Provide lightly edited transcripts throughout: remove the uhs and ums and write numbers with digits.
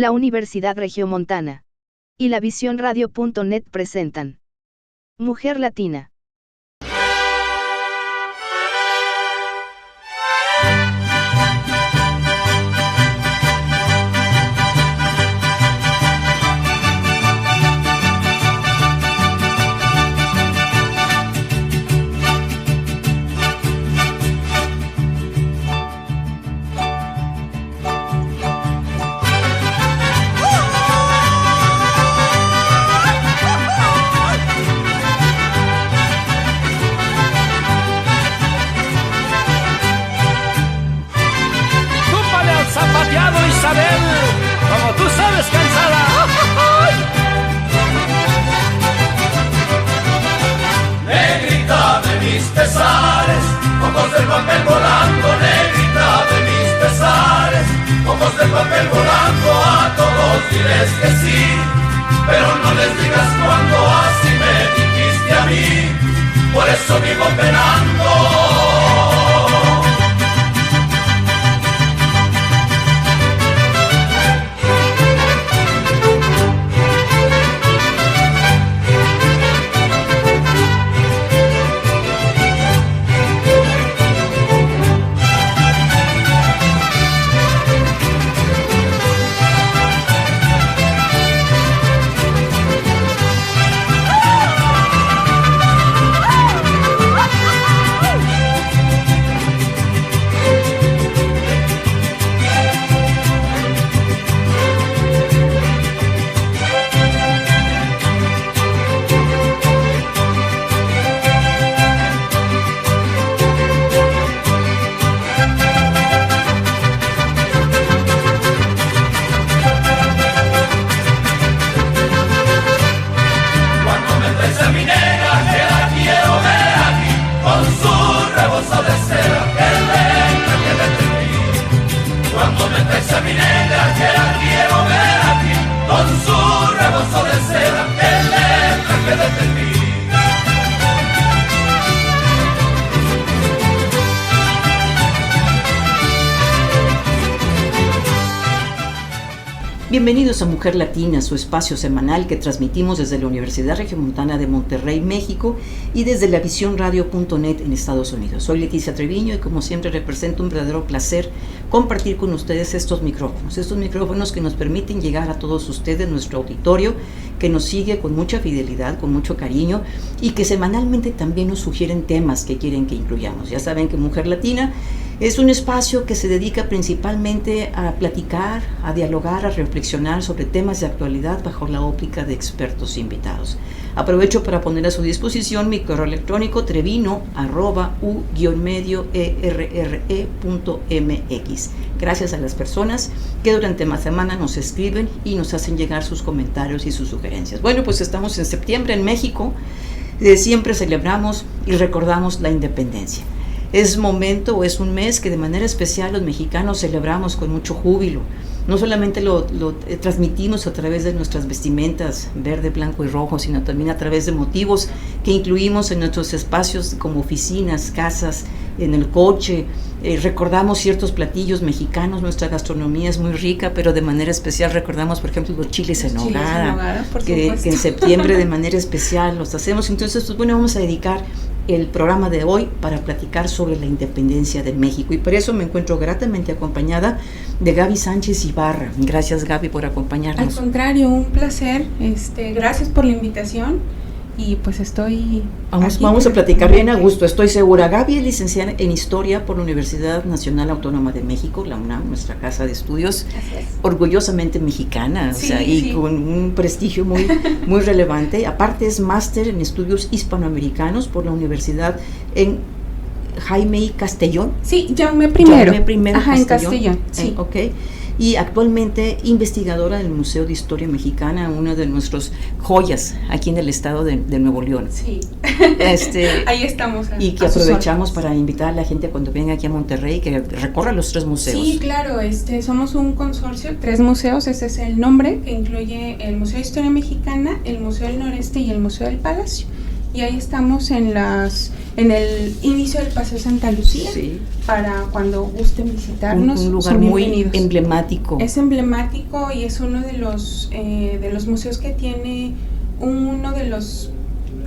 La Universidad Regiomontana y la Visión Radio.net presentan Mujer Latina. Isabel, como tú sabes, cansada. Negrita de mis pesares, ojos del papel volando. Negrita de mis pesares, ojos del papel volando. A todos diles que sí, pero no les digas cuando así me dijiste a mí. Por eso vivo penando. Bienvenidos a Mujer Latina, su espacio semanal que transmitimos desde la Universidad Regiomontana de Monterrey, México, y desde la visiónradio.net en Estados Unidos. Soy Leticia Treviño y como siempre represento un verdadero placer compartir con ustedes estos micrófonos que nos permiten llegar a todos ustedes, nuestro auditorio, que nos sigue con mucha fidelidad, con mucho cariño y que semanalmente también nos sugieren temas que quieren que incluyamos. Ya saben que Mujer Latina es un espacio que se dedica principalmente a platicar, a dialogar, a reflexionar sobre temas de actualidad bajo la óptica de expertos invitados. Aprovecho para poner a su disposición mi correo electrónico trevino@u-medioerre.mx. Gracias a las personas que durante la semana nos escriben y nos hacen llegar sus comentarios y sus sugerencias. Bueno, pues estamos en septiembre en México. Siempre celebramos y recordamos la independencia. Es momento o es un mes que de manera especial los mexicanos celebramos con mucho júbilo. No solamente lo transmitimos a través de nuestras vestimentas verde, blanco y rojo, sino también a través de motivos que incluimos en nuestros espacios como oficinas, casas, en el coche. Recordamos ciertos platillos mexicanos, nuestra gastronomía es muy rica, pero de manera especial recordamos, por ejemplo, los chiles en nogada, que en septiembre de manera especial los hacemos. Entonces, pues bueno, vamos a dedicar el programa de hoy para platicar sobre la independencia de México y por eso me encuentro gratamente acompañada de Gaby Sánchez Ibarra. Gracias, Gaby, por acompañarnos. Al contrario, un placer, gracias por la invitación y pues estoy vamos a platicar bien a gusto, estoy segura. Gaby es licenciada en Historia por la Universidad Nacional Autónoma de México, la UNAM, nuestra casa de estudios, orgullosamente mexicana, sí, o sea, y con un prestigio muy, muy relevante. Aparte es máster en estudios hispanoamericanos por la Universidad en Jaime I. Castellón. Sí, Jaume primero. Ajá, en Castellón, sí. Okay. Y actualmente investigadora del Museo de Historia Mexicana, una de nuestras joyas aquí en el estado de Nuevo León. Sí, ahí estamos. Y que aprovechamos para invitar a la gente cuando venga aquí a Monterrey que recorra los 3 museos. Sí, claro, somos un consorcio, 3 museos, ese es el nombre, que incluye el Museo de Historia Mexicana, el Museo del Noreste y el Museo del Palacio. y ahí estamos en el inicio del Paseo Santa Lucía, sí, para cuando gusten visitarnos. Un lugar muy emblemático. Es emblemático y es uno de los museos que tiene uno de los,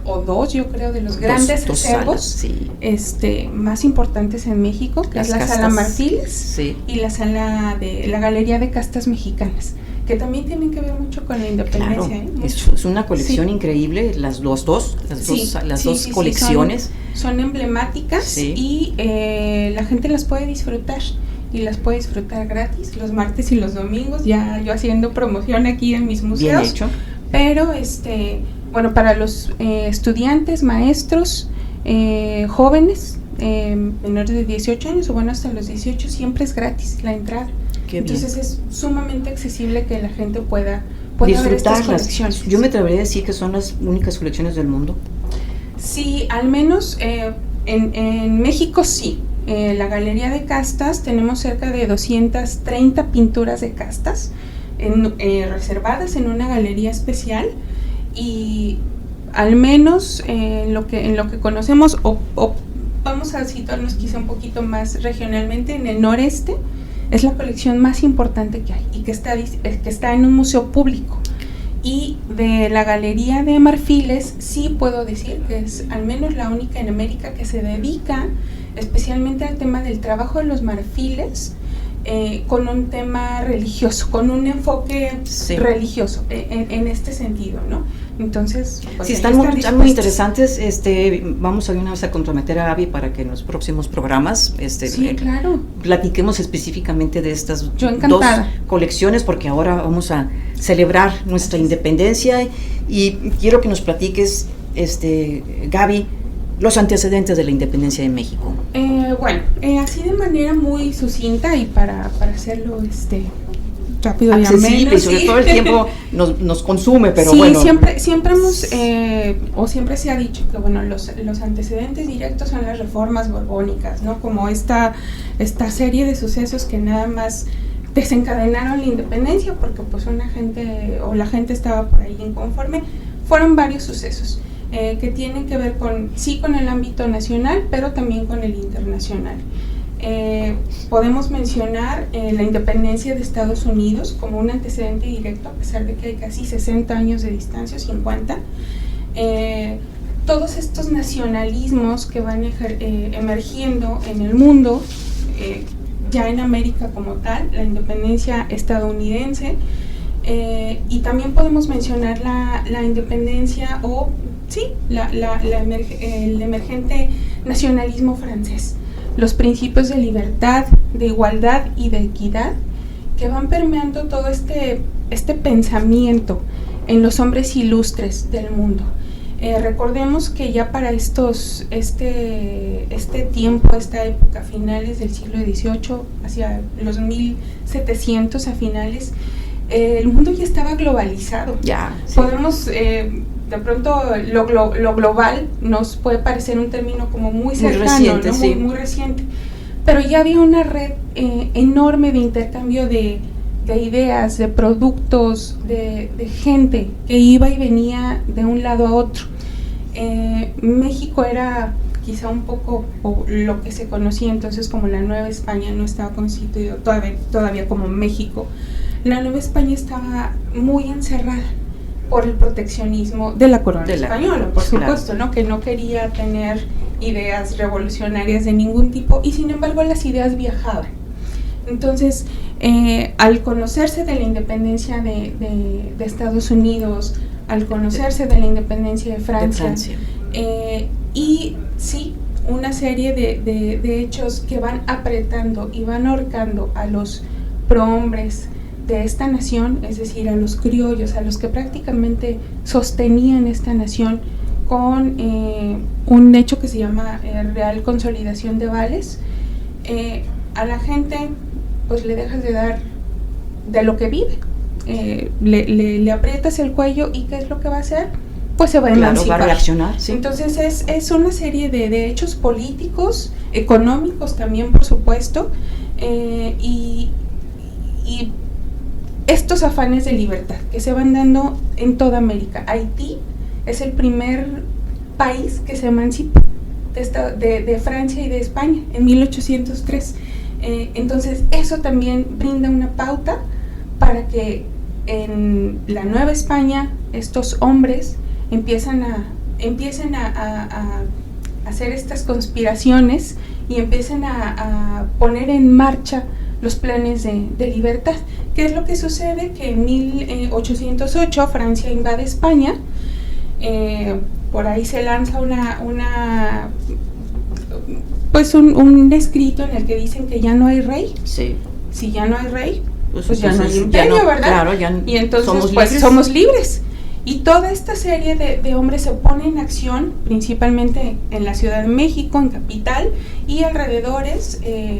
o dos, yo creo, de los grandes acervos sí, más importantes en México, que es la Sala Marfiles, sí, y la sala de la Galería de Castas Mexicanas, que también tienen que ver mucho con la independencia. Claro, es una colección increíble, las dos colecciones. Son emblemáticas y la gente las puede disfrutar. Y las puede disfrutar gratis los martes y los domingos, ya yo haciendo promoción aquí en mis museos. Bien hecho. Pero bueno, para los estudiantes, maestros, jóvenes, menores de 18 años o bueno, hasta los 18, siempre es gratis la entrada. Entonces es sumamente accesible que la gente pueda ver estas colecciones. Yo me atrevería a decir que son las únicas colecciones del mundo. Sí, al menos en México sí. La Galería de Castas, tenemos cerca de 230 pinturas de castas reservadas en una galería especial, y al menos en lo que conocemos, o vamos a situarnos quizá un poquito más regionalmente, en el noreste es la colección más importante que hay y que está en un museo público. Y de la Galería de Marfiles sí puedo decir que es al menos la única en América que se dedica especialmente al tema del trabajo de los marfiles, con un tema religioso, con un enfoque religioso en este sentido, ¿no? Entonces, pues sí, están muy interesantes. Vamos a una vez a comprometer a Abby para que en los próximos programas claro, platiquemos específicamente de estas dos colecciones, porque ahora vamos a celebrar nuestra independencia y quiero que nos platiques, Gaby, los antecedentes de la independencia de México. Bueno, así de manera muy sucinta y para hacerlo rápido y accesible, y sobre todo el tiempo nos consume, pero sí, bueno. siempre hemos, o siempre se ha dicho que bueno, los antecedentes directos son las reformas borbónicas, ¿no? Como esta serie de sucesos que nada más desencadenaron la independencia porque pues la gente estaba por ahí inconforme. Fueron varios sucesos que tienen que ver con el ámbito nacional, pero también con el internacional. Podemos mencionar la independencia de Estados Unidos como un antecedente directo, a pesar de que hay casi 60 años de distancia, 50. Todos estos nacionalismos que van emergiendo en el mundo, ya en América como tal, la independencia estadounidense, y también podemos mencionar la independencia el emergente nacionalismo francés, los principios de libertad, de igualdad y de equidad que van permeando todo este pensamiento en los hombres ilustres del mundo. Recordemos que ya para este tiempo, esta época, finales del siglo XVIII, hacia los 1700 a finales, el mundo ya estaba globalizado. Podemos, de pronto, lo global nos puede parecer un término como muy cercano, ¿no? Muy reciente, pero ya había una red enorme de intercambio de ideas, de productos, de gente que iba y venía de un lado a otro. México era quizá un poco lo que se conocía entonces como la Nueva España, no estaba constituido todavía como México. La Nueva España estaba muy encerrada por el proteccionismo de la corona española, por supuesto, ¿no? Que no quería tener ideas revolucionarias de ningún tipo, y sin embargo las ideas viajaban. Entonces, al conocerse de la independencia de Estados Unidos, al conocerse de la independencia de Francia. Y sí, una serie de hechos que van apretando y van ahorcando a los prohombres de esta nación, es decir, a los criollos, a los que prácticamente sostenían esta nación con un hecho que se llama Real Consolidación de Vales. A la gente pues le dejas de dar de lo que vive, le aprietas el cuello, y ¿qué es lo que va a hacer? Pues se va a emancipar. Va a reaccionar, sí. Entonces es una serie de hechos políticos, económicos también, por supuesto, y estos afanes de libertad que se van dando en toda América. Haití es el primer país que se emancipa de Francia y de España en 1803. Entonces eso también brinda una pauta para que en la Nueva España estos hombres empiecen a hacer estas conspiraciones y empiecen a poner en marcha los planes de libertad. ¿Qué es lo que sucede? Que en 1808 Francia invade España, por ahí se lanza un escrito en el que dicen que ya no hay rey. Sí. Si ya no hay rey, pues ya no hay imperio, ¿verdad? Claro, y entonces somos libres. Y toda esta serie de hombres se pone en acción, principalmente en la Ciudad de México, en Capital, y alrededores,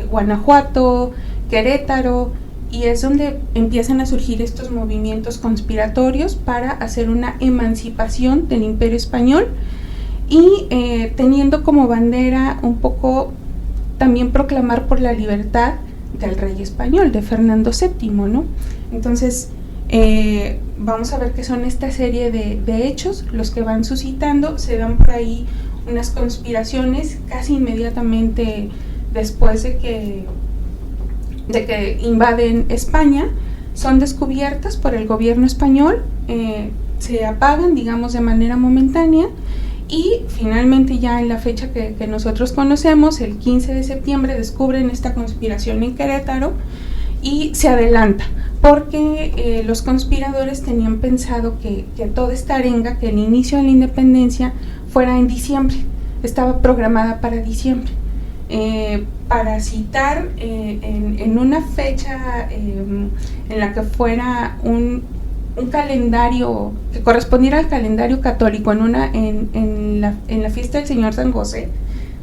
Guanajuato, Querétaro, y es donde empiezan a surgir estos movimientos conspiratorios para hacer una emancipación del Imperio Español y teniendo como bandera un poco también proclamar por la libertad del rey español, de Fernando VII, ¿no? Entonces, vamos a ver que son esta serie de hechos los que van suscitando. Se dan por ahí unas conspiraciones casi inmediatamente después de que invaden España, son descubiertas por el gobierno español, se apagan, digamos, de manera momentánea, y finalmente ya en la fecha que nosotros conocemos, el 15 de septiembre, descubren esta conspiración en Querétaro y se adelanta, porque los conspiradores tenían pensado que toda esta arenga, que el inicio de la independencia fuera en diciembre, estaba programada para diciembre. Para citar en una fecha en la que fuera un calendario que correspondiera al calendario católico, en la fiesta del Señor San José,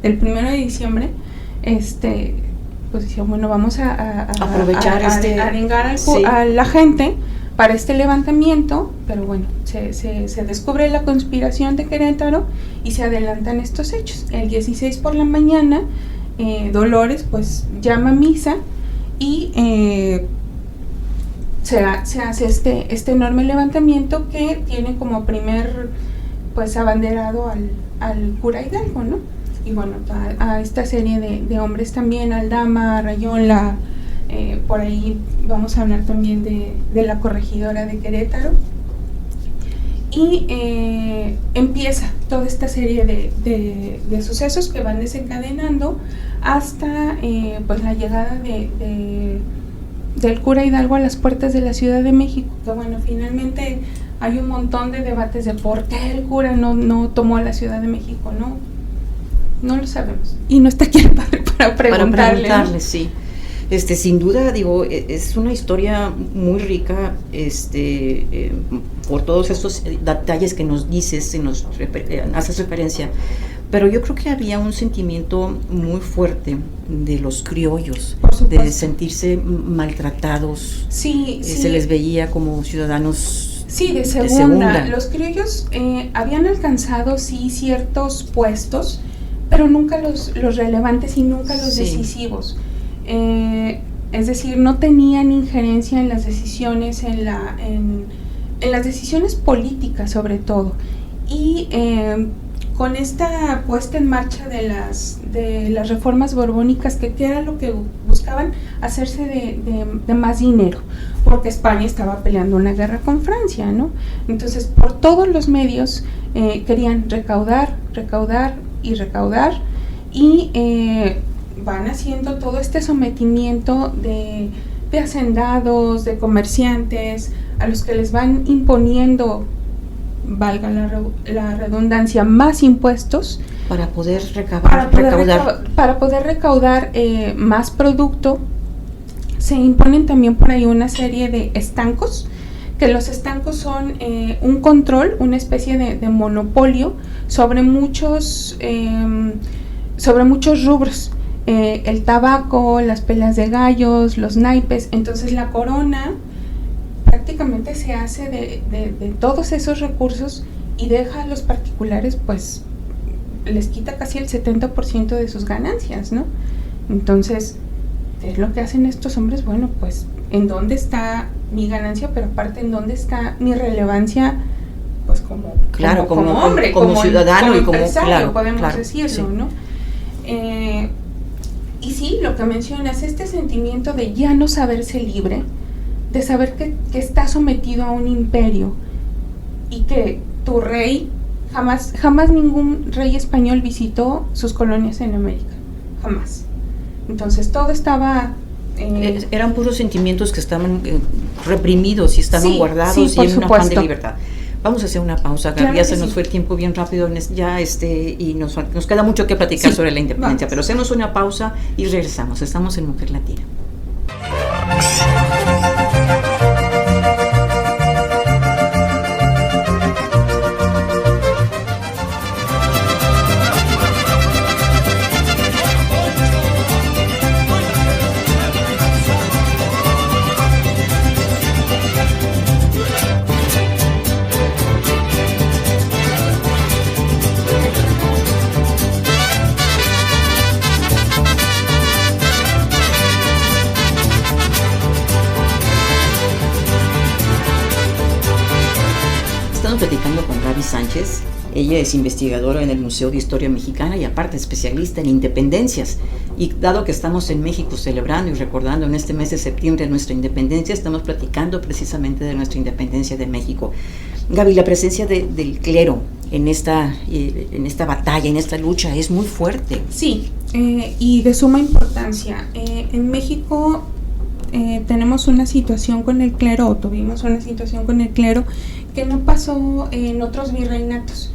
del 1 de diciembre, pues decían, bueno, vamos a aprovechar a arengar a la gente para este levantamiento, pero bueno, se descubre la conspiración de Querétaro y se adelantan estos hechos. El 16 por la mañana, Dolores pues llama a misa y se hace este enorme levantamiento que tiene como primer pues abanderado al cura Hidalgo, ¿no? Y bueno, a esta serie de hombres también, Aldama, Rayón, por ahí vamos a hablar también de la corregidora de Querétaro. Y empieza toda esta serie de sucesos que van desencadenando hasta pues la llegada del cura Hidalgo a las puertas de la Ciudad de México, que bueno, finalmente hay un montón de debates de por qué el cura no tomó la Ciudad de México, no lo sabemos, y no está aquí el padre para preguntarle, sí. Sin duda, digo, es una historia muy rica, por todos estos detalles que nos dices y nos haces referencia, pero yo creo que había un sentimiento muy fuerte de los criollos, de sentirse maltratados, sí. Se les veía como ciudadanos de segunda. Los criollos habían alcanzado ciertos puestos, pero nunca los relevantes y nunca los decisivos. Es decir, no tenían injerencia en las decisiones, en las decisiones políticas sobre todo. Y con esta puesta en marcha de las reformas borbónicas, que era lo que buscaban, hacerse de más dinero, porque España estaba peleando una guerra con Francia, ¿no? Entonces, por todos los medios querían recaudar, y van haciendo todo este sometimiento de hacendados, de comerciantes, a los que les van imponiendo, valga la redundancia, más impuestos para poder recaudar. Para poder recaudar más producto. Se imponen también por ahí una serie de estancos, que los estancos son un control, una especie de monopolio sobre muchos rubros. El tabaco, las pelas de gallos, los naipes. Entonces la corona prácticamente se hace de todos esos recursos y deja a los particulares, pues les quita casi el 70% de sus ganancias, ¿no? Entonces, ¿qué es lo que hacen estos hombres? Bueno, pues ¿en dónde está mi ganancia? Pero aparte, ¿en dónde está mi relevancia, pues como hombre, como ciudadano y como empresario, podemos decirlo, sí. ¿no? Y sí, lo que mencionas, este sentimiento de ya no saberse libre, de saber que está sometido a un imperio y que tu rey, jamás ningún rey español visitó sus colonias en América, jamás. Entonces todo estaba... eran puros sentimientos que estaban reprimidos y estaban guardados y en un afán de libertad. Vamos a hacer una pausa, Gaby, ya se nos fue el tiempo bien rápido ya y nos queda mucho que platicar sobre la independencia, pero hacemos una pausa y regresamos. Estamos en Mujer Latina. Platicando con Gaby Sánchez. Ella es investigadora en el Museo de Historia Mexicana y aparte especialista en independencias. Y dado que estamos en México celebrando y recordando en este mes de septiembre nuestra independencia, estamos platicando precisamente de nuestra independencia de México. Gaby, la presencia del clero en esta batalla, en esta lucha, es muy fuerte. Sí, y de suma importancia. En México tenemos una situación con el clero, o tuvimos una situación con el clero que no pasó en otros virreinatos.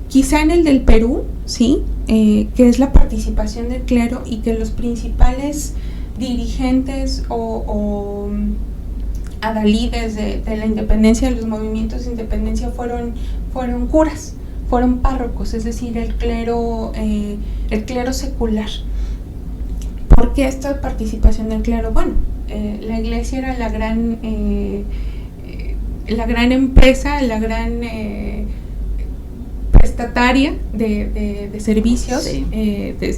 Quizá en el del Perú, sí, que es la participación del clero y que los principales dirigentes o adalides de la independencia, de los movimientos de independencia fueron curas, fueron párrocos, es decir, el clero secular. ¿Por qué esta participación del clero? Bueno, la iglesia era la gran empresa, la gran prestataria de servicios, sí.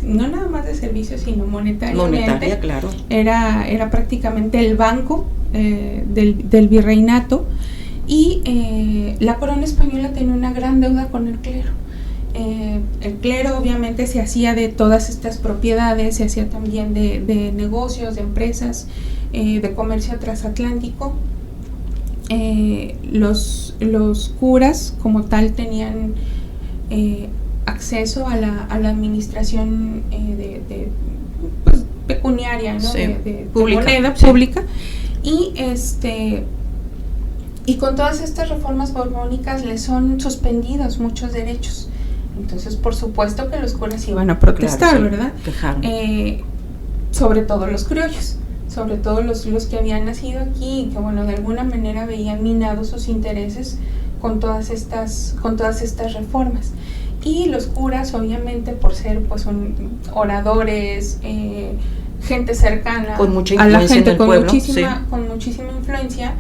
No nada más de servicios, sino monetariamente. Monetaria, claro. Era prácticamente el banco del virreinato, y la corona española tenía una gran deuda con el clero. El clero obviamente se hacía de todas estas propiedades, se hacía también de negocios, de empresas, de comercio transatlántico. Los curas como tal tenían acceso a la administración pues, pecuniaria, ¿no? Sí, de pública, moneda sí. Pública, y con todas estas reformas borbónicas les son suspendidos muchos derechos. Entonces, por supuesto que los curas iban a protestar, claro, sí, ¿verdad? Sobre todo los criollos, sobre todo los que habían nacido aquí y que, bueno, de alguna manera veían minados sus intereses con todas estas reformas. Y los curas, obviamente, por ser pues oradores, gente cercana con mucha a la gente, con muchísima influencia,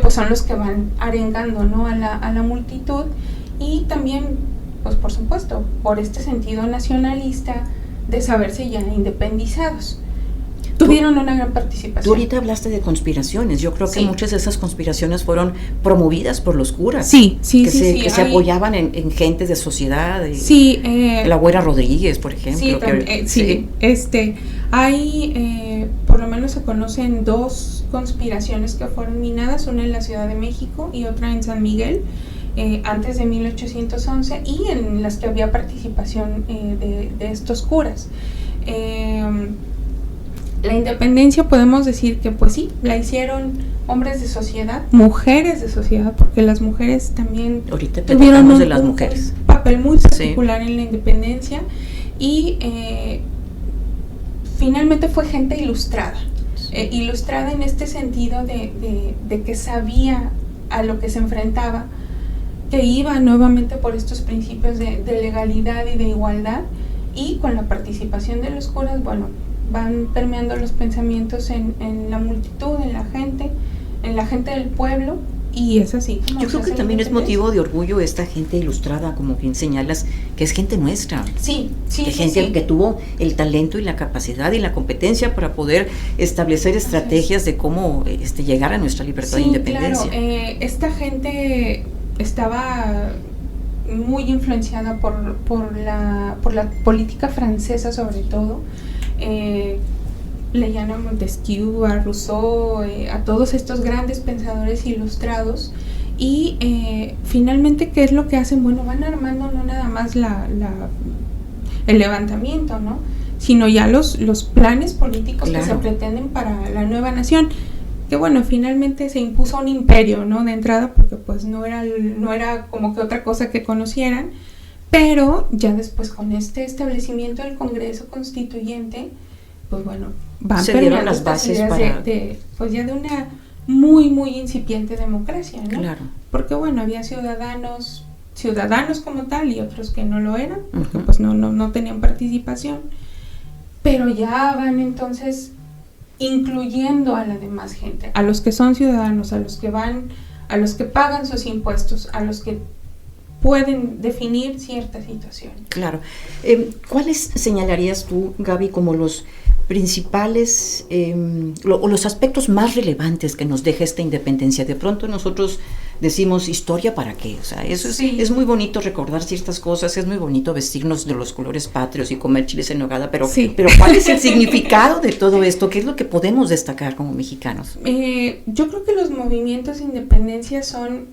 pues son los que van arengando, ¿no? a la multitud, y también, pues por supuesto, por este sentido nacionalista de saberse ya independizados. Tuvieron una gran participación. Tú ahorita hablaste de conspiraciones. Yo creo que muchas de esas conspiraciones fueron promovidas por los curas. Que se apoyaban en gentes de sociedad. La Güera Rodríguez, por ejemplo. Hay, por lo menos se conocen dos conspiraciones que fueron minadas, una en la Ciudad de México y otra en San Miguel, antes de 1811, y en las que había participación de estos curas. La independencia, podemos decir que pues sí, la hicieron hombres de sociedad, mujeres de sociedad, porque las mujeres también tuvieron un papel muy particular en la independencia, y finalmente fue gente ilustrada, ilustrada en este sentido de que sabía a lo que se enfrentaba, que iba nuevamente por estos principios de legalidad y de igualdad, y con la participación de los curas, bueno, van permeando los pensamientos en la multitud, en la gente del pueblo, y es así. Yo creo que también es motivo de orgullo esta gente ilustrada, como bien señalas, que es gente nuestra. Gente que tuvo el talento y la capacidad y la competencia para poder establecer estrategias de cómo llegar a nuestra libertad e independencia. Claro, esta gente estaba muy influenciada por la política francesa sobre todo. Leían a Montesquieu, a Rousseau, a todos estos grandes pensadores ilustrados, y finalmente, ¿qué es lo que hacen? Bueno, van armando no nada más el levantamiento, ¿no?, sino ya los planes políticos, claro, que se pretenden para la nueva nación, que bueno, finalmente se impuso un imperio, ¿no?, de entrada, porque pues no era como que otra cosa que conocieran, pero ya después con este establecimiento del Congreso Constituyente, pues bueno, se dieron las bases para pues ya de una muy muy incipiente democracia, ¿no? Claro. Porque bueno, había ciudadanos como tal y otros que no lo eran, porque pues no tenían participación, pero ya van entonces incluyendo a la demás gente, a los que son ciudadanos, a los que pagan sus impuestos, a los que pueden definir cierta situación. Claro. ¿Cuáles señalarías tú, Gaby, como los principales o los aspectos más relevantes que nos deja esta independencia? De pronto nosotros decimos, ¿historia para qué? O sea, eso sí, es muy bonito recordar ciertas cosas, es muy bonito vestirnos de los colores patrios y comer chiles en nogada, pero ¿cuál es el significado de todo esto? ¿Qué es lo que podemos destacar como mexicanos? Yo creo que los movimientos de independencia son,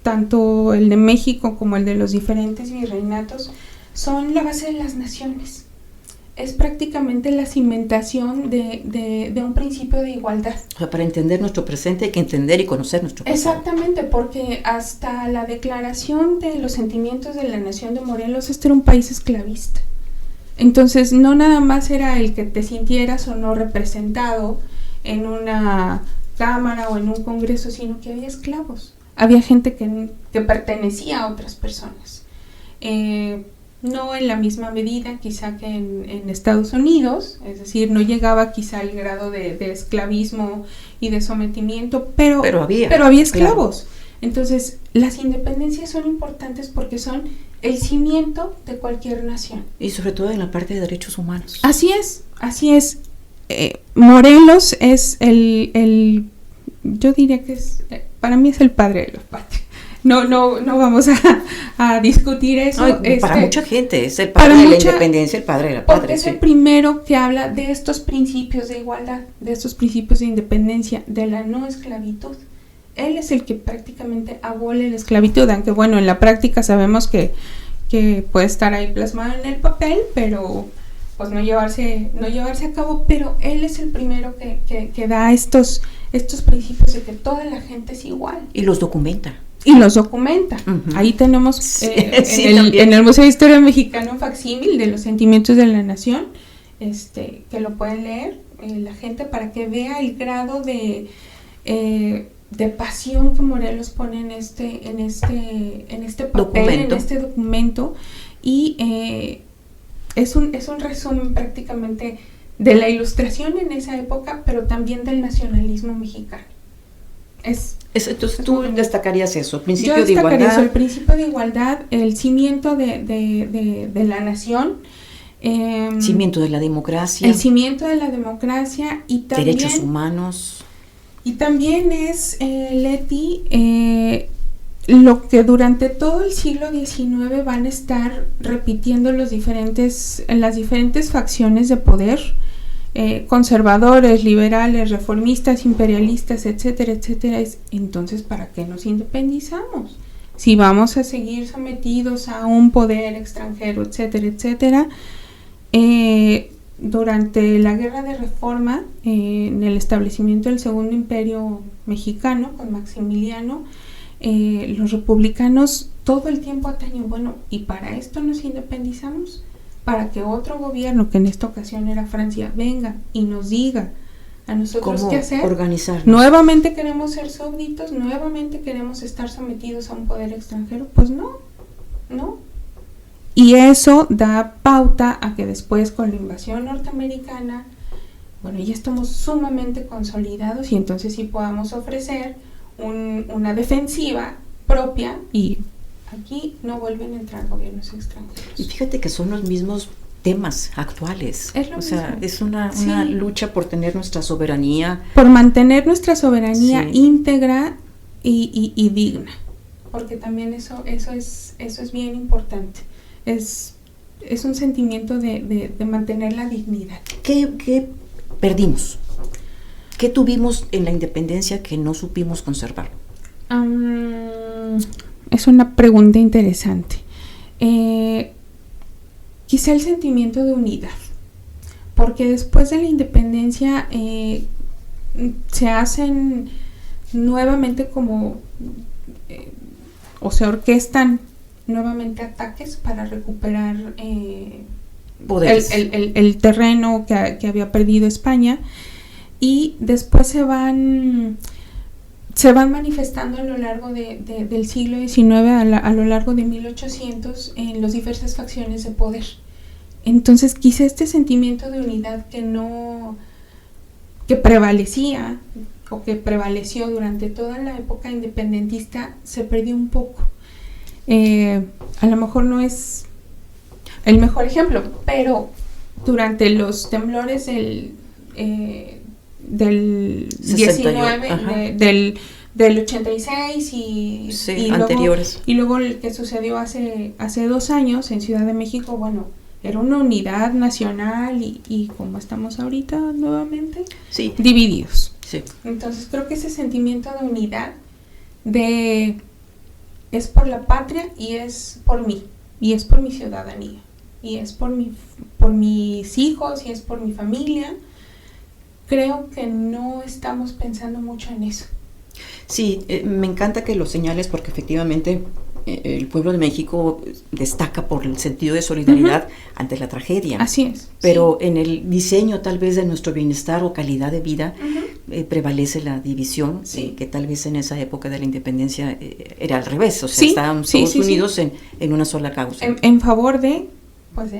tanto el de México como el de los diferentes virreinatos, son la base de las naciones. Es prácticamente la cimentación de un principio de igualdad. O sea, para entender nuestro presente hay que entender y conocer nuestro pasado. Exactamente, porque hasta la declaración de los sentimientos de la nación de Morelos, este era un país esclavista. Entonces, no nada más era el que te sintieras o no representado en una cámara o en un congreso, sino que había esclavos. Había gente que pertenecía a otras personas. No en la misma medida quizá que en Estados Unidos, es decir, no llegaba quizá al grado de esclavismo y de sometimiento, pero había esclavos. Claro. Entonces, las independencias son importantes porque son el cimiento de cualquier nación. Y sobre todo en la parte de derechos humanos. Así es. Morelos es yo diría que para mí es el padre de los patrios. No vamos a discutir eso. Para mucha gente es el padre de la independencia, el padre de la patria. Porque es el primero que habla de estos principios de igualdad, de estos principios de independencia, de la no esclavitud. Él es el que prácticamente abole la esclavitud, aunque bueno, en la práctica sabemos que puede estar ahí plasmado en el papel, pero pues no llevarse a cabo, pero él es el primero que da estos principios de que toda la gente es igual. Y los documenta. Uh-huh. Ahí tenemos en el Museo de Historia Mexicana un facsímil de los sentimientos de la nación, que lo pueden leer la gente para que vea el grado de pasión que Morelos pone en este papel, en este documento, y es un resumen prácticamente de la ilustración en esa época, pero también del nacionalismo mexicano. Entonces tú destacarías eso, el principio de igualdad. Yo destacaría eso, el principio de igualdad, el cimiento de la nación. Cimiento de la democracia. El cimiento de la democracia y también... Derechos humanos. Y también es, Leti, lo que durante todo el siglo XIX van a estar repitiendo las diferentes facciones de poder, conservadores, liberales, reformistas, imperialistas, etcétera, etcétera. Entonces, ¿para qué nos independizamos? Si vamos a seguir sometidos a un poder extranjero, etcétera, etcétera. Durante la Guerra de Reforma, en el establecimiento del Segundo Imperio Mexicano con Maximiliano, los republicanos todo el tiempo atañen, bueno, ¿y para esto nos independizamos? Para que otro gobierno, que en esta ocasión era Francia, venga y nos diga a nosotros qué hacer. Organizarnos. Nuevamente queremos ser súbditos, nuevamente queremos estar sometidos a un poder extranjero. Pues no. Y eso da pauta a que después, con la invasión norteamericana, bueno, ya estamos sumamente consolidados y entonces sí podamos ofrecer una defensiva propia, y aquí no vuelven a entrar gobiernos extranjeros. Y fíjate que son los mismos temas actuales. Es lo mismo. Es una lucha por tener nuestra soberanía. Por mantener nuestra soberanía íntegra y digna. porque también eso es bien importante. Es un sentimiento de mantener la dignidad. ¿Qué perdimos? ¿Qué tuvimos en la independencia que no supimos conservar? Es una pregunta interesante. Quizá el sentimiento de unidad, porque después de la independencia se hacen nuevamente como o se orquestan nuevamente ataques para recuperar el terreno que había perdido España, y después se van manifestando a lo largo del siglo XIX, a lo largo de 1800, en las diversas facciones de poder. Entonces quizá este sentimiento de unidad que prevalecía o que prevaleció durante toda la época independentista se perdió un poco. A lo mejor no es el mejor ejemplo, pero durante los temblores del 19, del 86 y anteriores. Y luego el que sucedió hace 2 años en Ciudad de México, bueno, era una unidad nacional y como estamos ahorita nuevamente, divididos. Sí. Entonces creo que ese sentimiento de unidad, es por la patria y es por mí, y es por mi ciudadanía, y es por mis hijos, y es por mi familia. Creo que no estamos pensando mucho en eso. Sí, me encanta que lo señales, porque efectivamente el pueblo de México destaca por el sentido de solidaridad ante la tragedia. Así es. Pero en el diseño tal vez de nuestro bienestar o calidad de vida prevalece la división, que tal vez en esa época de la independencia era al revés, o sea, estaban todos unidos en una sola causa. En favor de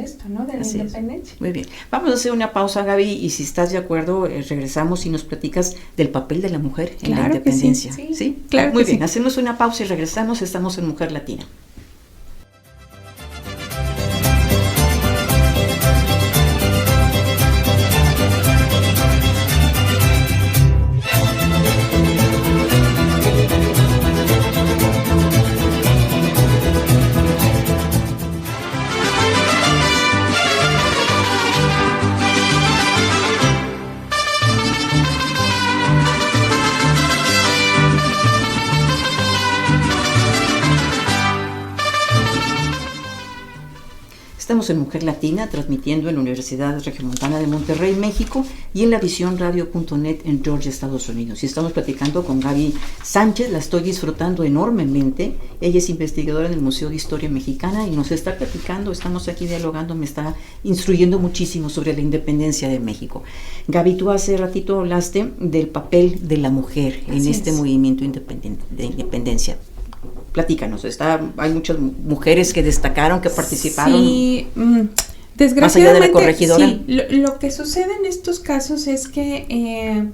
esto, ¿no? De la independencia. Muy bien. Vamos a hacer una pausa, Gaby, y si estás de acuerdo, regresamos y nos platicas del papel de la mujer en la independencia. Sí, claro. Muy bien, hacemos una pausa y regresamos. Estamos en Mujer Latina. Estamos en Mujer Latina, transmitiendo en la Universidad Regiomontana de Monterrey, México, y en la visiónradio.net en Georgia, Estados Unidos. Y estamos platicando con Gaby Sánchez, la estoy disfrutando enormemente. Ella es investigadora en el Museo de Historia Mexicana y nos está platicando, estamos aquí dialogando, me está instruyendo muchísimo sobre la independencia de México. Gaby, tú hace ratito hablaste del papel de la mujer en este movimiento de independencia. Platícanos, hay muchas mujeres que destacaron, que participaron. Sí, desgraciadamente, más allá de la corregidora. Sí, lo que sucede en estos casos es que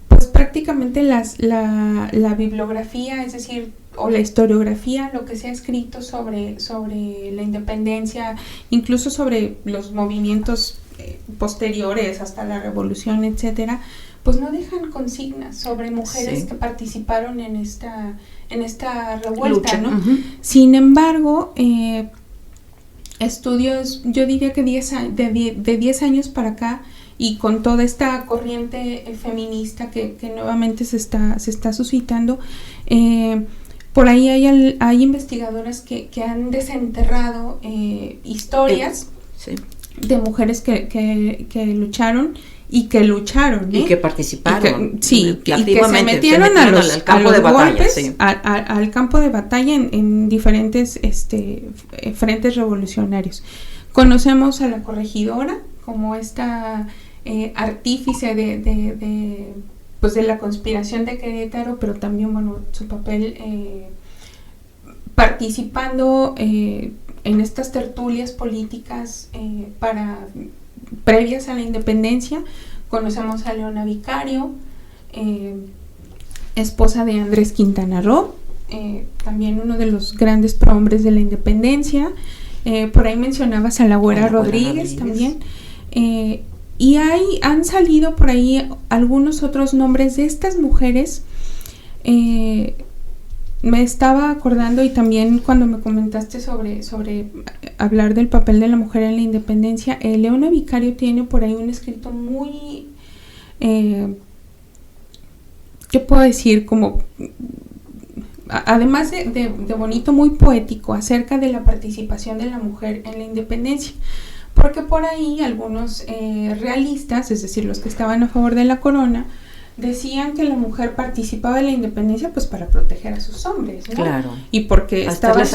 pues prácticamente la bibliografía, es decir, o la historiografía, lo que se ha escrito sobre la independencia, incluso sobre los movimientos posteriores hasta la revolución, etcétera, pues no dejan consignas sobre mujeres que participaron en esta revuelta, ¿no? Sin embargo, estudios, yo diría que de 10 años para acá, y con toda esta corriente feminista que nuevamente se está suscitando, por ahí hay investigadoras que han desenterrado historias de mujeres que lucharon y que lucharon, y que participaron, y que se metieron al campo de batalla, al campo de batalla en diferentes frentes revolucionarios. Conocemos a la corregidora como esta artífice de la conspiración de Querétaro, pero también su papel participando en estas tertulias políticas previas a la independencia. Conocemos a Leona Vicario, esposa de Andrés Quintana Roo, también uno de los grandes prohombres de la independencia. Por ahí mencionabas a la Güera Rodríguez también. Y han salido por ahí algunos otros nombres de estas mujeres me estaba acordando, y también cuando me comentaste sobre hablar del papel de la mujer en la independencia, Leona Vicario tiene por ahí un escrito muy, ¿qué puedo decir? Como, además de bonito, muy poético, acerca de la participación de la mujer en la independencia. Porque por ahí algunos realistas, es decir, los que estaban a favor de la corona, decían que la mujer participaba en la independencia pues para proteger a sus hombres, ¿no? Claro. Y porque estaban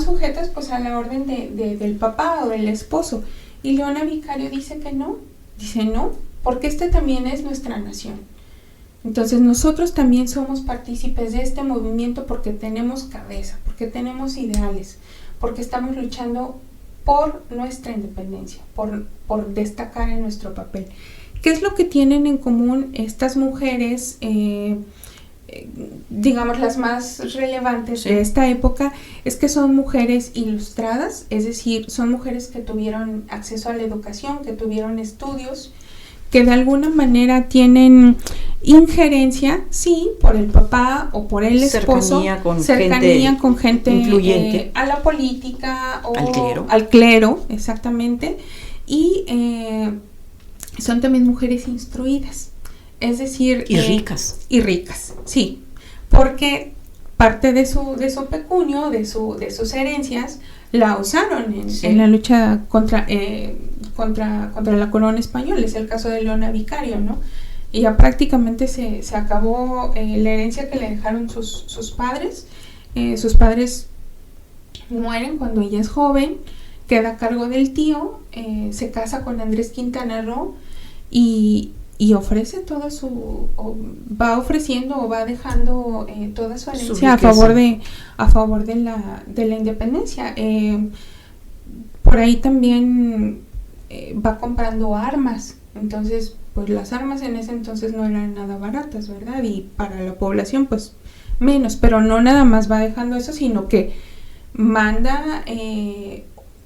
sujetas pues a la orden del papá o del esposo. Y Leona Vicario dice que no, porque también es nuestra nación. Entonces nosotros también somos partícipes de este movimiento porque tenemos cabeza, porque tenemos ideales, porque estamos luchando por nuestra independencia, por destacar en nuestro papel. ¿Qué es lo que tienen en común estas mujeres, digamos las más relevantes de esta época? Es que son mujeres ilustradas, es decir, son mujeres que tuvieron acceso a la educación, que tuvieron estudios, que de alguna manera tienen injerencia, sí, por el papá o por el esposo, cercanía con gente influyente, a la política o al clero, exactamente, y son también mujeres instruidas, es decir, y ricas, sí, porque parte de su pecunio, de sus herencias, la usaron en la lucha contra la corona española. Es el caso de Leona Vicario, ¿no? Y ya prácticamente se acabó la herencia que le dejaron sus padres. Sus padres mueren cuando ella es joven, queda a cargo del tío, se casa con Andrés Quintana Roo y ofrece toda va ofreciendo o va dejando toda su herencia a favor de la independencia. Por ahí también va comprando armas, entonces pues las armas en ese entonces no eran nada baratas, ¿verdad? Y para la población pues menos, pero no nada más va dejando eso, sino que manda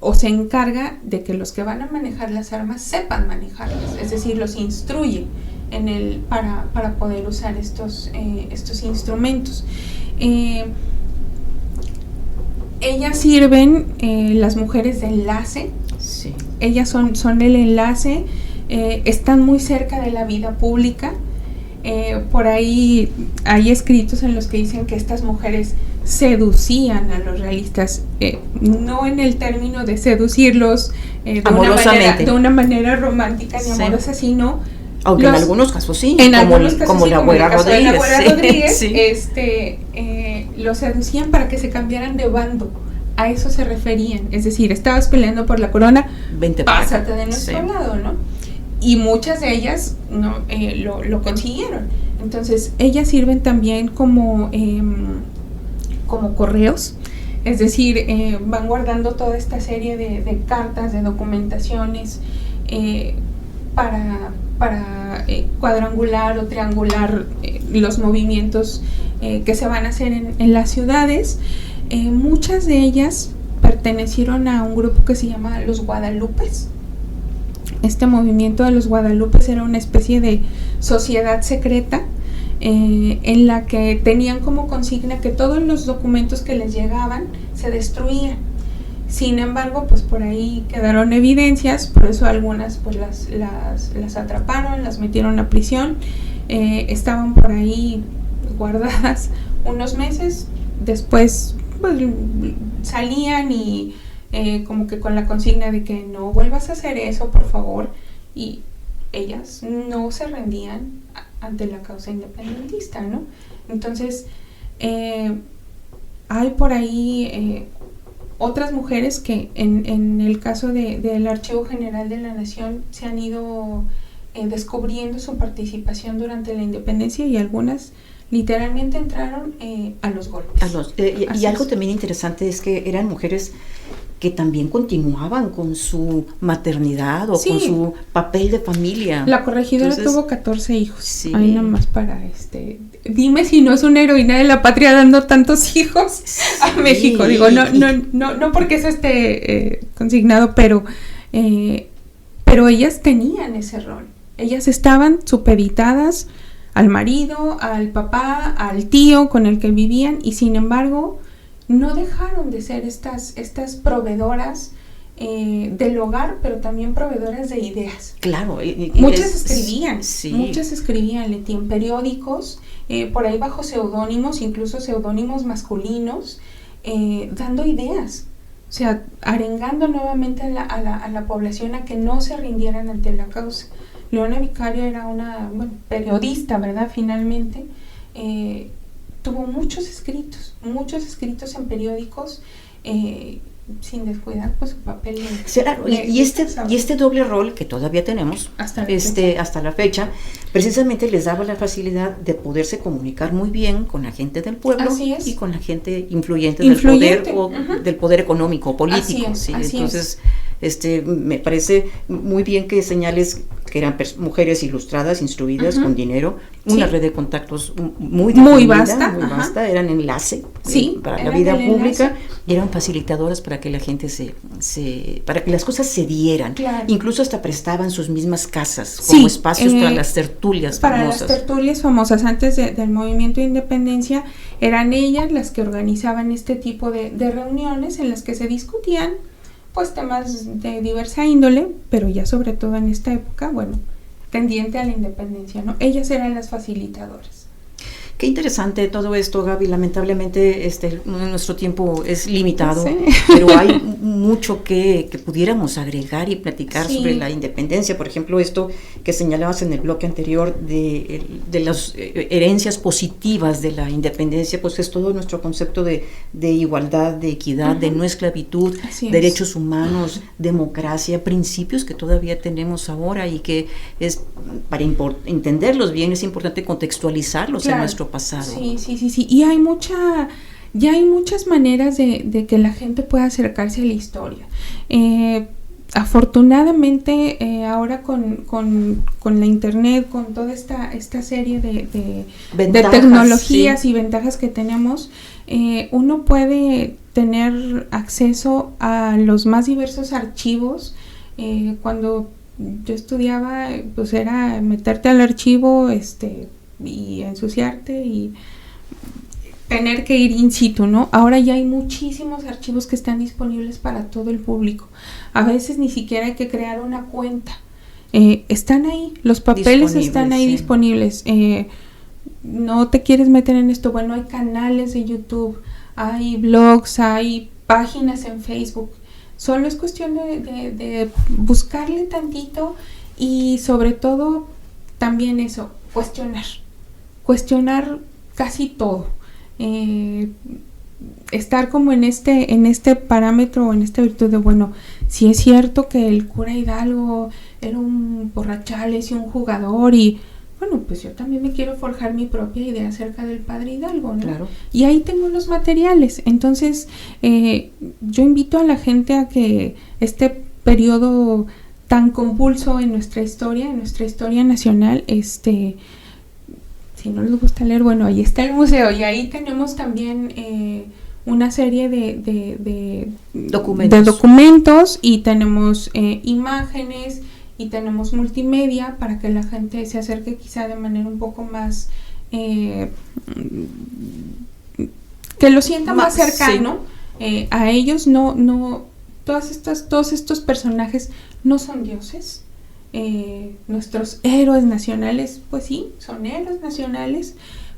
o se encarga de que los que van a manejar las armas sepan manejarlas, es decir, los instruye para poder usar estos instrumentos. Ellas sirven, las mujeres de enlace, sí. Ellas son el enlace, están muy cerca de la vida pública. Por ahí hay escritos en los que dicen que estas mujeres seducían a los realistas, no en el término de seducirlos de una manera romántica ni amorosa, sino aunque en algunos casos sí, como la Güera Rodríguez, los seducían para que se cambiaran de bando. A eso se referían, es decir, estabas peleando por la corona, pásate de nuestro lado, ¿no? Y muchas de ellas lo consiguieron. Entonces ellas sirven también como correos, es decir, van guardando toda esta serie de cartas, de documentaciones para cuadrangular o triangular los movimientos que se van a hacer en las ciudades. Muchas de ellas pertenecieron a un grupo que se llama los Guadalupes. Este movimiento de los Guadalupes era una especie de sociedad secreta en la que tenían como consigna que todos los documentos que les llegaban se destruían. Sin embargo, pues por ahí quedaron evidencias, por eso algunas pues las atraparon, las metieron a prisión, estaban por ahí guardadas unos meses, después pues salían y como que con la consigna de que no vuelvas a hacer eso, por favor, y ellas no se rendían ante la causa independentista, ¿no? Entonces, hay por ahí otras mujeres que en el caso del Archivo General de la Nación se han ido descubriendo su participación durante la independencia, y algunas literalmente entraron a los golpes. Y algo también interesante es que eran mujeres que también continuaban con su maternidad o con su papel de familia. La corregidora tuvo 14 hijos. Sí. Ahí nomás para dime si no es una heroína de la patria dando tantos hijos a México. Digo, no porque eso esté consignado, pero ellas tenían ese rol. Ellas estaban supeditadas al marido, al papá, al tío con el que vivían, y sin embargo no dejaron de ser estas proveedoras del hogar, pero también proveedoras de ideas. Claro. Muchas escribían, Leti, en periódicos, por ahí bajo seudónimos, incluso seudónimos masculinos, dando ideas, o sea, arengando nuevamente a la población a que no se rindieran ante la causa. Leona Vicario era una periodista, ¿verdad? Finalmente, tuvo muchos escritos en periódicos, sin descuidar pues su papel. Claro, y este doble rol que todavía tenemos hasta la fecha, precisamente les daba la facilidad de poderse comunicar muy bien con la gente del pueblo y con la gente influyente. Del poder o del poder económico o político. Entonces, me parece muy bien que señales que eran mujeres ilustradas, instruidas, con dinero, una red de contactos muy vasta, eran enlace para la vida pública, y eran facilitadoras para que la gente para que las cosas se dieran. Claro. Incluso hasta prestaban sus mismas casas como espacios para las tertulias famosas. Para las tertulias famosas, antes del movimiento de independencia, eran ellas las que organizaban este tipo de reuniones en las que se discutían pues temas de diversa índole, pero ya sobre todo en esta época, tendiente a la independencia, ¿no? Ellas eran las facilitadoras. Qué interesante todo esto, Gaby. Lamentablemente nuestro tiempo es limitado, pero hay mucho que pudiéramos agregar y platicar sobre la independencia. Por ejemplo, esto que señalabas en el bloque anterior de las herencias positivas de la independencia, pues es todo nuestro concepto de igualdad, de equidad, de no esclavitud, derechos humanos, democracia, principios que todavía tenemos ahora y que es para entenderlos bien es importante contextualizarlos en nuestro pasado. Sí. Y hay muchas maneras de que la gente pueda acercarse a la historia. Afortunadamente, ahora con la internet, con toda esta serie de tecnologías y ventajas que tenemos, uno puede tener acceso a los más diversos archivos. Cuando yo estudiaba, pues era meterte al archivo, y ensuciarte y tener que ir in situ, ¿no? Ahora ya hay muchísimos archivos que están disponibles para todo el público. A veces ni siquiera hay que crear una cuenta. Están ahí, los papeles están ahí disponibles. No te quieres meter en esto, hay canales de YouTube, hay blogs, hay páginas en Facebook. Solo es cuestión de buscarle tantito y sobre todo también eso, cuestionar casi todo, estar como en este parámetro o en esta virtud de si es cierto que el cura Hidalgo era un borrachales y un jugador y pues yo también me quiero forjar mi propia idea acerca del padre Hidalgo, ¿no? Claro. Y ahí tengo los materiales. Entonces yo invito a la gente a que este periodo tan convulso en nuestra historia nacional, si no les gusta leer, ahí está el museo y ahí tenemos también una serie de documentos y tenemos imágenes y tenemos multimedia para que la gente se acerque quizá de manera un poco más que lo sienta más cercano a ellos. No todos estos personajes no son dioses. Nuestros héroes nacionales, pues sí, son héroes nacionales,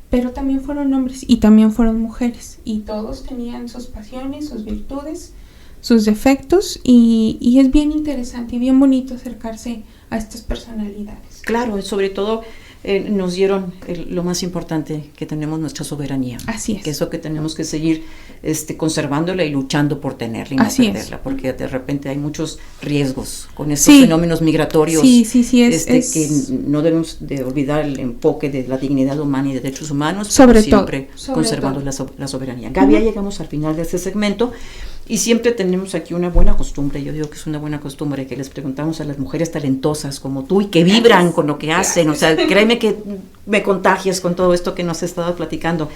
pero también fueron hombres y también fueron mujeres y todos tenían sus pasiones, sus virtudes, sus defectos y es bien interesante y bien bonito acercarse a estas personalidades. Claro, sobre todo nos dieron lo más importante que tenemos, nuestra soberanía. Así es. Que eso que tenemos que seguir conservándola y luchando por tenerla y no perderla, porque de repente hay muchos riesgos con estos fenómenos migratorios. Que no debemos de olvidar el enfoque de la dignidad humana y de derechos humanos, siempre conservando la soberanía. Gaby, ya llegamos al final de este segmento. Y siempre tenemos aquí una buena costumbre, yo digo que es una buena costumbre, que les preguntamos a las mujeres talentosas como tú y que vibran con lo que hacen, o sea, créeme que me contagias con todo esto que nos has estado platicando.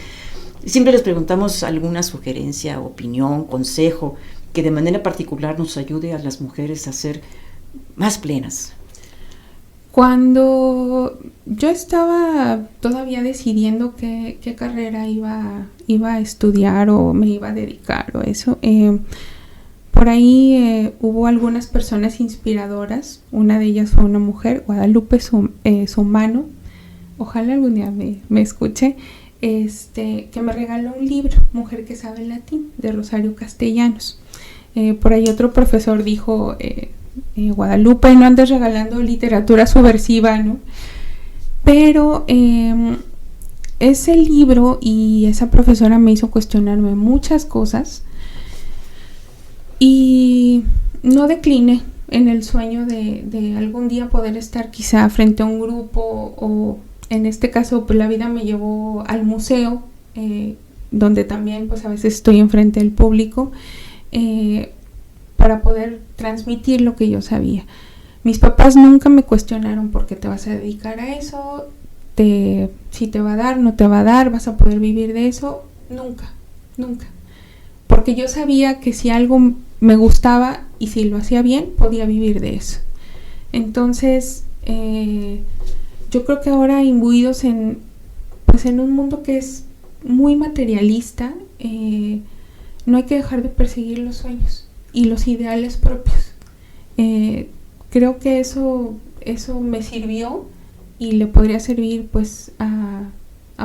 Siempre les preguntamos alguna sugerencia, opinión, consejo, que de manera particular nos ayude a las mujeres a ser más plenas. Cuando yo estaba todavía decidiendo qué carrera iba a estudiar o me iba a dedicar o eso, por ahí hubo algunas personas inspiradoras. Una de ellas fue una mujer, Guadalupe Sumano, ojalá algún día me escuche, que me regaló un libro, Mujer que sabe latín, de Rosario Castellanos. Por ahí otro profesor dijo, Guadalupe, no andes regalando literatura subversiva, ¿no? Pero ese libro y esa profesora me hizo cuestionarme muchas cosas y no decliné en el sueño de algún día poder estar quizá frente a un grupo, o en este caso pues la vida me llevó al museo, donde también pues a veces estoy enfrente del público, para poder transmitir lo que yo sabía. Mis papás nunca me cuestionaron por qué te vas a dedicar a eso, si te va a dar, no te va a dar, vas a poder vivir de eso. Nunca. Porque yo sabía que si algo me gustaba y si lo hacía bien, podía vivir de eso. Entonces, yo creo que ahora imbuidos en un mundo que es muy materialista, no hay que dejar de perseguir los sueños y los ideales propios. Creo que eso me sirvió y le podría servir pues a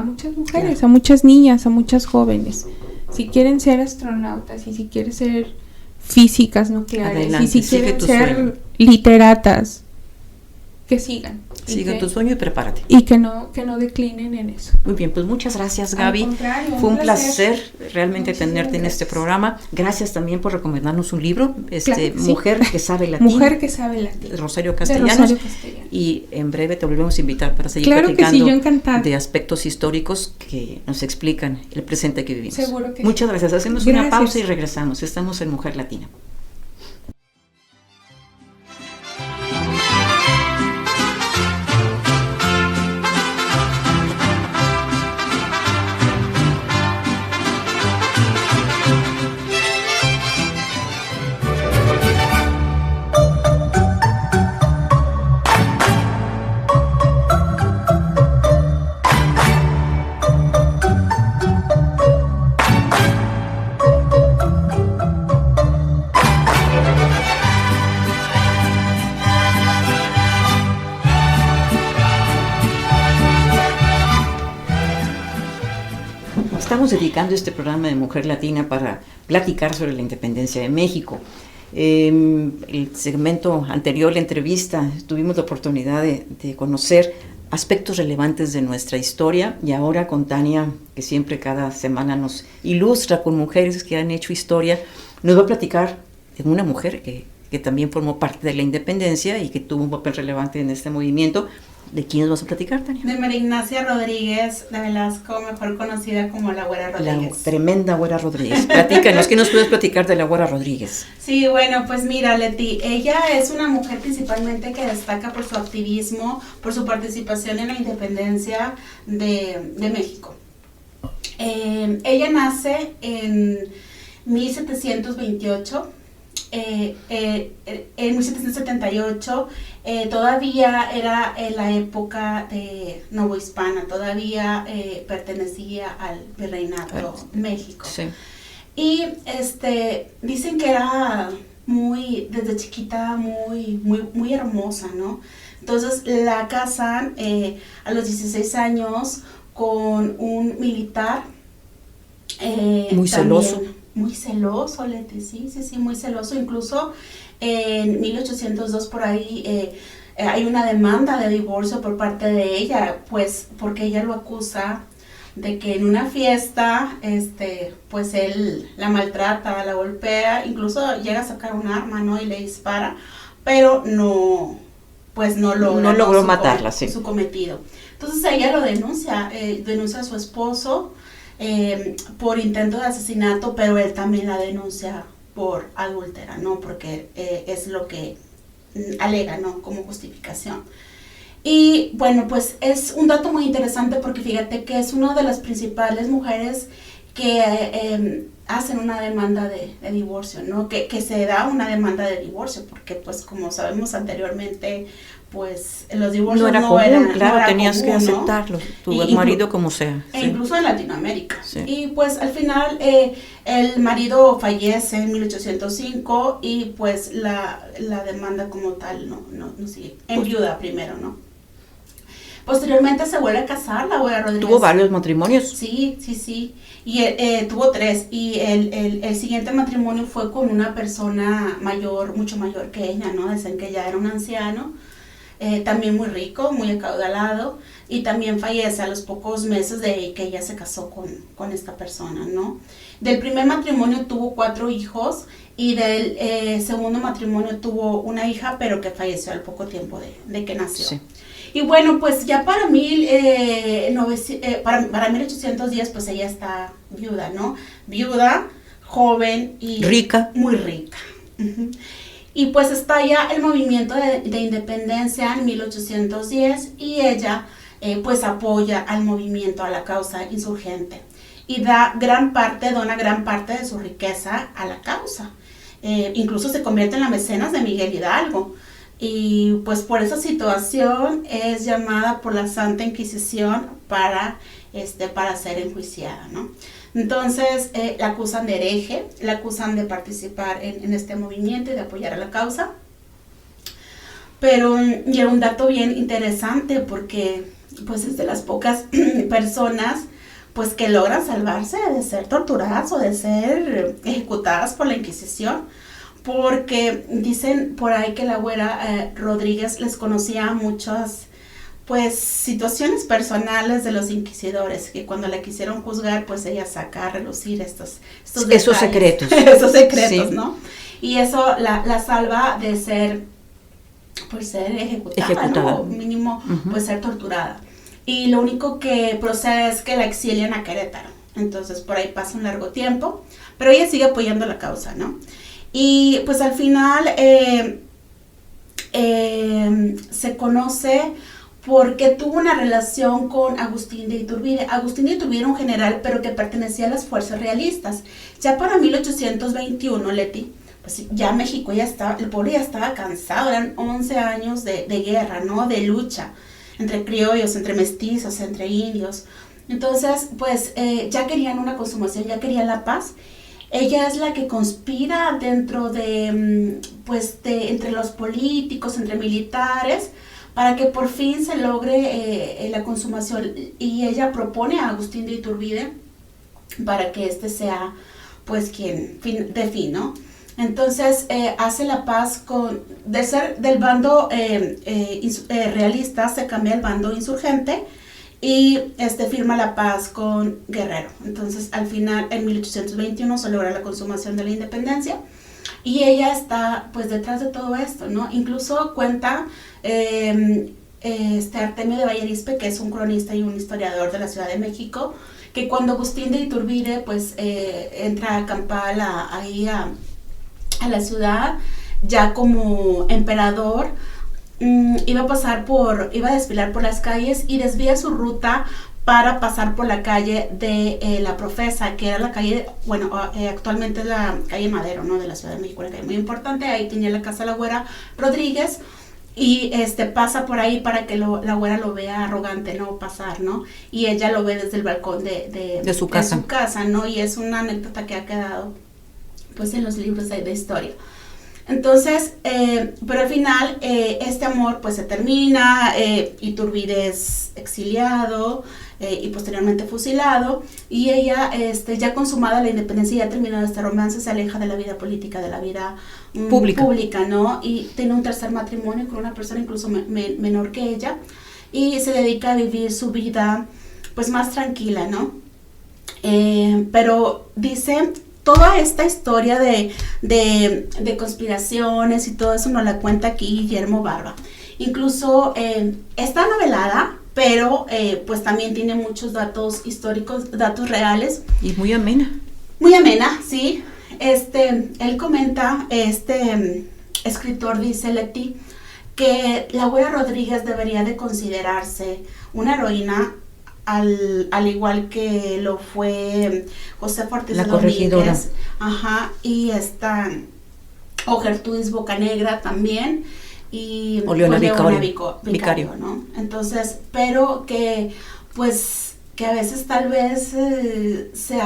muchas mujeres, claro, a muchas niñas, a muchas jóvenes. Si quieren ser astronautas y si quieren ser físicas nucleares, adelante, y si quieren ser literatas, que sigan. Siga tu sueño y prepárate. Y que no declinen en eso. Muy bien, pues muchas gracias, Gaby. Fue un placer realmente tenerte en este programa. Gracias también por recomendarnos un libro, claro, Mujer que sabe latín. Mujer que sabe latín. Rosario Castellanos. Y en breve te volvemos a invitar para seguir platicando de aspectos históricos que nos explican el presente que vivimos. Seguro que muchas gracias. Hacemos una pausa y regresamos. Estamos en Mujer Latina. Estamos dedicando este programa de Mujer Latina para platicar sobre la independencia de México. El segmento anterior, la entrevista, tuvimos la oportunidad de conocer aspectos relevantes de nuestra historia, y ahora con Tania, que siempre cada semana nos ilustra con mujeres que han hecho historia, nos va a platicar de una mujer que también formó parte de la independencia y que tuvo un papel relevante en este movimiento. ¿De quién nos vas a platicar, Tania? De María Ignacia Rodríguez de Velasco, mejor conocida como la Güera Rodríguez. La tremenda Güera Rodríguez. Platícanos, ¿qué nos puedes platicar de la Güera Rodríguez? Sí, bueno, pues mira, Leti, ella es una mujer principalmente que destaca por su activismo, por su participación en la independencia de México. Ella nace en 1728. En 1778 todavía era la época de Novohispana, todavía pertenecía al Virreinato México. Sí. Y dicen que era desde chiquita muy hermosa, ¿no? Entonces la casan a los 16 años con un militar. Muy celoso. También, muy celoso, Leti, sí, muy celoso. Incluso en 1802 por ahí hay una demanda de divorcio por parte de ella, pues porque ella lo acusa de que en una fiesta, pues él la maltrata, la golpea, incluso llega a sacar un arma, ¿no? Y le dispara, pero no logró matarla, sí, su cometido. Entonces ella lo denuncia a su esposo por intento de asesinato, pero él también la denuncia por adúltera, ¿no? Porque es lo que alega, ¿no? Como justificación. Y bueno, pues es un dato muy interesante porque fíjate que es una de las principales mujeres que hacen una demanda de divorcio, ¿no? Que se da una demanda de divorcio, porque pues como sabemos anteriormente, pues los divorcios no eran claro, tenías común, que aceptarlo, tu marido como sea. E incluso en Latinoamérica. Sí. Y pues al final el marido fallece en 1805 y pues la demanda como tal no sigue. En viuda primero, ¿no? Posteriormente se vuelve a casar la abuela Rodríguez. ¿Tuvo varios matrimonios? Sí. Y tuvo 3. Y el siguiente matrimonio fue con una persona mayor, mucho mayor que ella, ¿no? Dicen que ya era un anciano. También muy rico, muy acaudalado, y también fallece a los pocos meses de que ella se casó con esta persona, ¿no? Del primer matrimonio tuvo 4 hijos, y del segundo matrimonio tuvo una hija, pero que falleció al poco tiempo de que nació. Sí. Y bueno, pues ya para 1810, pues ella está viuda, ¿no? Viuda, joven y... rica. Muy rica. Uh-huh. Y pues estalla el movimiento de independencia en 1810 y ella pues apoya al movimiento, a la causa insurgente y dona gran parte de su riqueza a la causa. Incluso se convierte en la mecenas de Miguel Hidalgo y pues por esa situación es llamada por la Santa Inquisición para ser enjuiciada, ¿no? Entonces la acusan de hereje, la acusan de participar en este movimiento y de apoyar a la causa. Pero y era un dato bien interesante porque pues es de las pocas personas pues que logran salvarse de ser torturadas o de ser ejecutadas por la Inquisición, porque dicen por ahí que la abuela Rodríguez les conocía a muchas pues situaciones personales de los inquisidores, que cuando la quisieron juzgar, pues ella saca a relucir esos secretos. Esos secretos, sí. ¿no? Y eso la salva de ser ejecutada. ¿no? O mínimo, uh-huh. pues ser torturada. Y lo único que procede es que la exilian a Querétaro. Entonces, por ahí pasa un largo tiempo, pero ella sigue apoyando la causa, ¿no? Y pues al final se conoce porque tuvo una relación con Agustín de Iturbide. Agustín de Iturbide era un general, pero que pertenecía a las fuerzas realistas. Ya para 1821, Leti, pues ya México el pueblo ya estaba cansado, eran 11 años de guerra, ¿no? De lucha entre criollos, entre mestizos, entre indios. Entonces, pues ya querían una consumación, ya querían la paz. Ella es la que conspira dentro entre los políticos, entre militares, para que por fin se logre la consumación, y ella propone a Agustín de Iturbide para que sea pues quien ¿no? Entonces hace la paz de ser del bando realista, se cambia al bando insurgente y firma la paz con Guerrero. Entonces al final en 1821 se logra la consumación de la independencia. Y ella está pues detrás de todo esto, ¿no? Incluso cuenta Artemio de Vallarispe, que es un cronista y un historiador de la Ciudad de México, que cuando Agustín de Iturbide pues entra a acampar ahí a la ciudad, ya como emperador, iba a desfilar por las calles y desvía su ruta para pasar por la calle de La Profesa, que era la calle, actualmente es la calle Madero, ¿no? De la Ciudad de México, una calle muy importante. Ahí tenía la casa de la abuela Rodríguez, y pasa por ahí para que la abuela lo vea arrogante, ¿no? Pasar, ¿no? Y ella lo ve desde el balcón de su casa, ¿no? Y es una anécdota que ha quedado, pues, en los libros de historia. Entonces, pero al final, este amor, pues, se termina, Iturbide es exiliado, y posteriormente fusilado, y ella, ya consumada la independencia y ya terminado este romance, se aleja de la vida política, de la vida pública, ¿no? Y tiene un tercer matrimonio con una persona incluso menor que ella, y se dedica a vivir su vida, pues, más tranquila, ¿no? Pero dice, toda esta historia de conspiraciones y todo eso nos la cuenta aquí Guillermo Barba. Incluso está novelada, pero pues también tiene muchos datos históricos, datos reales. Y muy amena. Muy amena, sí. Él comenta, escritor dice, Leti, que la abuela Rodríguez debería de considerarse una heroína al igual que lo fue José Ortiz la corregidora. Ajá, y o Gertrudis Bocanegra también, y o Leona Vicario, ¿no? Entonces, pero que pues que a veces tal vez se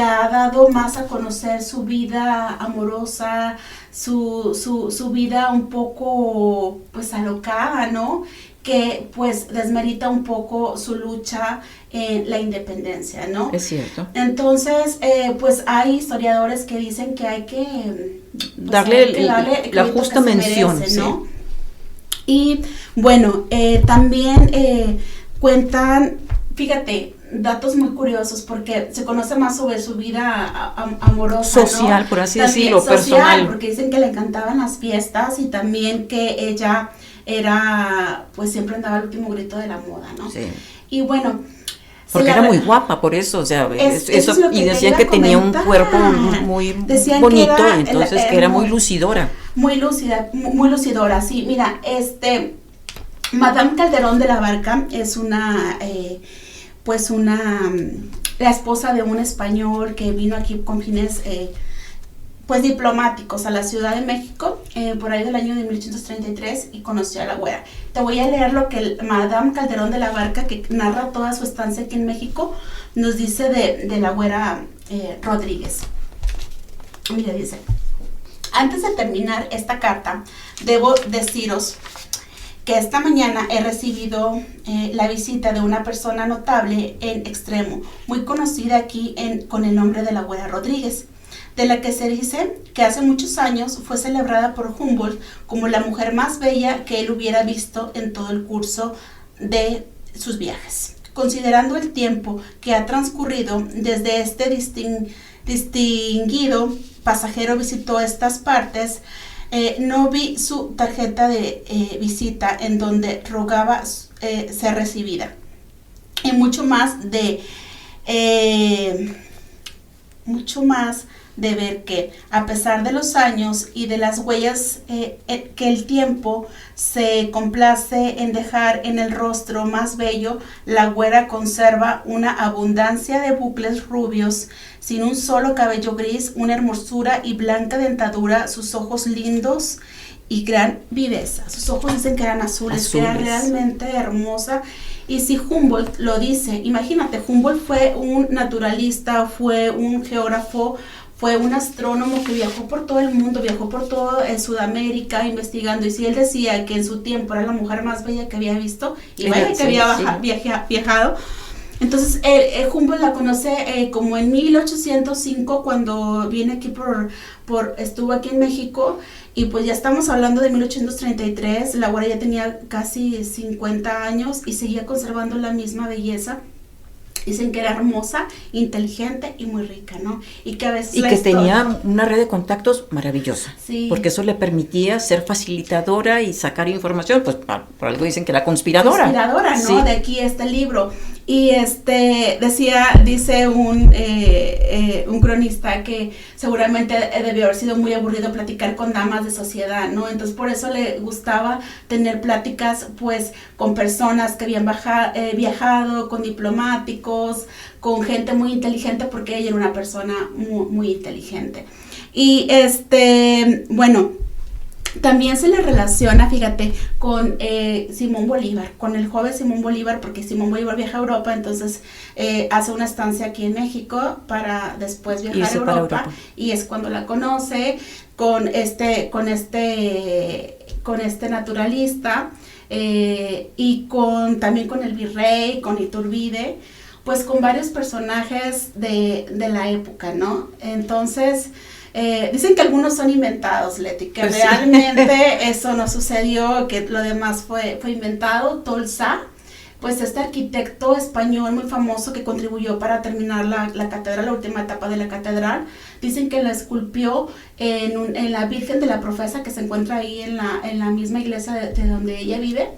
ha dado más a conocer su vida amorosa, su vida un poco pues alocada, ¿no? Que pues desmerita un poco su lucha en la independencia, ¿no? Es cierto. Entonces, pues hay historiadores que dicen que hay que darle la justa mención, merece, ¿no? Sí. Y bueno, también cuentan, fíjate, datos muy curiosos, porque se conoce más sobre su vida amorosa, social, ¿no? Por así también decirlo, social, personal. Porque dicen que le encantaban las fiestas y también que ella pues siempre andaba al último grito de la moda, ¿no? Sí. Y bueno, porque era muy guapa, por eso, o sea, eso y decían que tenía un cuerpo muy bonito, entonces que era muy lucidora. Muy lucidora, sí. Mira, Madame Calderón de la Barca es la esposa de un español que vino aquí con fines pues diplomáticos a la Ciudad de México por ahí del año de 1833 y conoció a la güera. Te voy a leer lo que Madame Calderón de la Barca, que narra toda su estancia aquí en México, nos dice de la güera Rodríguez. Mira, dice: antes de terminar esta carta, debo deciros que esta mañana he recibido la visita de una persona notable en extremo, muy conocida aquí con el nombre de la güera Rodríguez, de la que se dice que hace muchos años fue celebrada por Humboldt como la mujer más bella que él hubiera visto en todo el curso de sus viajes. Considerando el tiempo que ha transcurrido desde este distinguido pasajero visitó estas partes, no vi su tarjeta de visita en donde rogaba ser recibida. Y mucho más de ver que, a pesar de los años y de las huellas que el tiempo se complace en dejar en el rostro más bello, la güera conserva una abundancia de bucles rubios, sin un solo cabello gris, una hermosura y blanca dentadura, sus ojos lindos y gran viveza. Sus ojos dicen que eran azules. Que era realmente hermosa. Y si Humboldt lo dice, imagínate, Humboldt fue un naturalista, fue un geógrafo, fue un astrónomo que viajó por todo el mundo, viajó por todo Sudamérica investigando, y si él decía que en su tiempo era la mujer más bella que había visto, y vaya que había viajado, entonces Humboldt la conoce como en 1805, cuando viene aquí estuvo aquí en México, y pues ya estamos hablando de 1833, la güera ya tenía casi 50 años y seguía conservando la misma belleza. Dicen que era hermosa, inteligente y muy rica, ¿no? Y que a veces tenía una red de contactos maravillosa. Sí. Porque eso le permitía ser facilitadora y sacar información. Pues por algo dicen que era conspiradora. Conspiradora, ¿no? Sí. De aquí este libro. Y dice un cronista que seguramente debió haber sido muy aburrido platicar con damas de sociedad, ¿no? Entonces por eso le gustaba tener pláticas pues con personas que habían viajado, con diplomáticos, con gente muy inteligente, porque ella era una persona muy, muy inteligente. Y bueno, también se le relaciona, fíjate, con Simón Bolívar, con el joven Simón Bolívar, porque Simón Bolívar viaja a Europa, entonces hace una estancia aquí en México para después viajar a Europa, y es cuando la conoce con este naturalista, y también con el virrey, con Iturbide, pues con varios personajes de la época, ¿no? Entonces dicen que algunos son inventados, Leti, que pues realmente eso no sucedió, que lo demás fue inventado. Tolsá, pues este arquitecto español muy famoso que contribuyó para terminar la catedral, la última etapa de la catedral, dicen que la esculpió en la Virgen de la Profesa, que se encuentra ahí en la misma iglesia de donde ella vive.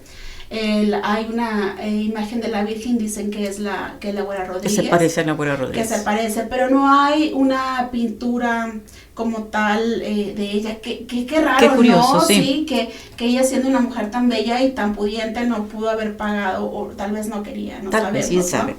hay una imagen de la Virgen, dicen que es la Güera Rodríguez. Que se parece a la Güera Rodríguez. Que se parece, pero no hay una pintura como tal de ella. Qué raro, qué curioso, ¿no? Sí, que ella siendo una mujer tan bella y tan pudiente no pudo haber pagado, o tal vez no quería, no tal sabemos, vez, ¿no? sabe.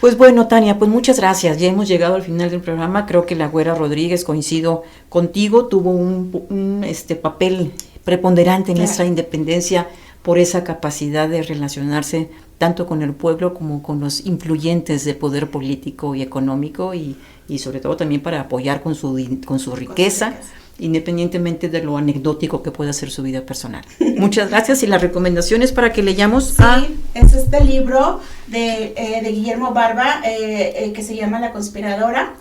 Pues bueno, Tania, pues muchas gracias. Ya hemos llegado al final del programa. Creo que la Güera Rodríguez, coincido contigo, tuvo un papel preponderante en nuestra independencia por esa capacidad de relacionarse tanto con el pueblo como con los influyentes del poder político y económico y sobre todo también para apoyar con su riqueza, independientemente de lo anecdótico que pueda ser su vida personal. Muchas gracias, y las recomendaciones para que leyamos. Sí, es este libro de Guillermo Barba que se llama La Conspiradora,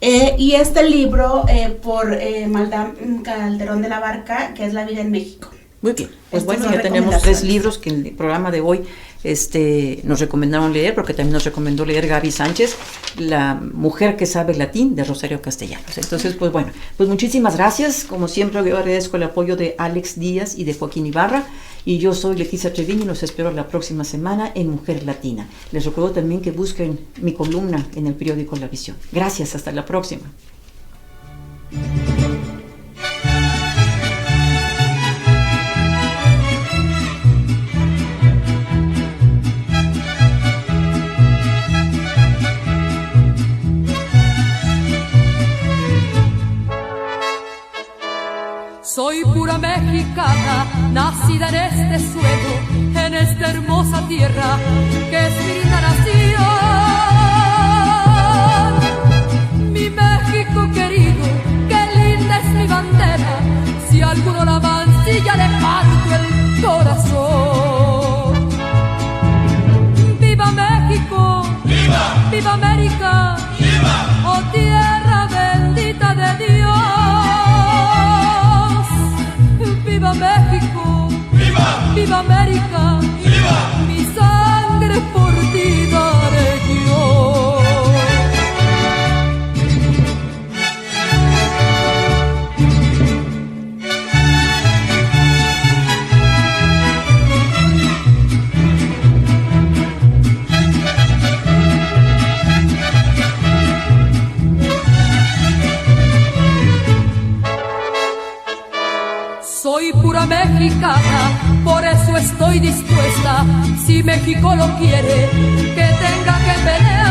y este libro por Maldá Calderón de la Barca, que es La vida en México. Muy bien, pues bueno, ya tenemos 3 libros que en el programa de hoy nos recomendaron leer, porque también nos recomendó leer Gaby Sánchez, La mujer que sabe latín, de Rosario Castellanos. Entonces, pues bueno, pues muchísimas gracias. Como siempre, yo agradezco el apoyo de Alex Díaz y de Joaquín Ibarra, y yo soy Leticia Treviño y los espero la próxima semana en Mujer Latina. Les recuerdo también que busquen mi columna en el periódico La Visión. Gracias, hasta la próxima. Soy pura mexicana, nacida en este suelo, en esta hermosa tierra que es mi linda nación. Mi México querido, qué linda es mi bandera, si alguno la mancilla le parto el corazón. ¡Viva México! ¡Viva! ¡Viva América! ¡Viva! ¡Oh tierra bendita de Dios! ¡Viva México! ¡Viva! ¡Viva América! ¡Viva! Mi sangre por ti daré yo. Soy pura mexicana, por eso estoy dispuesta, si México lo quiere, que tenga que pelear.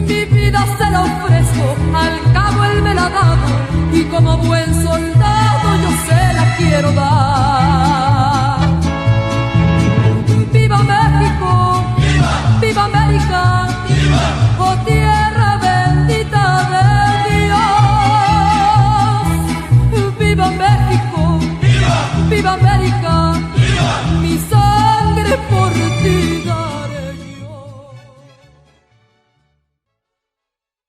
Mi vida se la ofrezco, al cabo él me la ha dado, y como buen soldado yo se la quiero dar. ¡Viva México! ¡Viva! ¡Viva América! ¡Viva! ¡Oh tierra bendita de Dios! ¡Viva México! ¡Viva! ¡Viva América!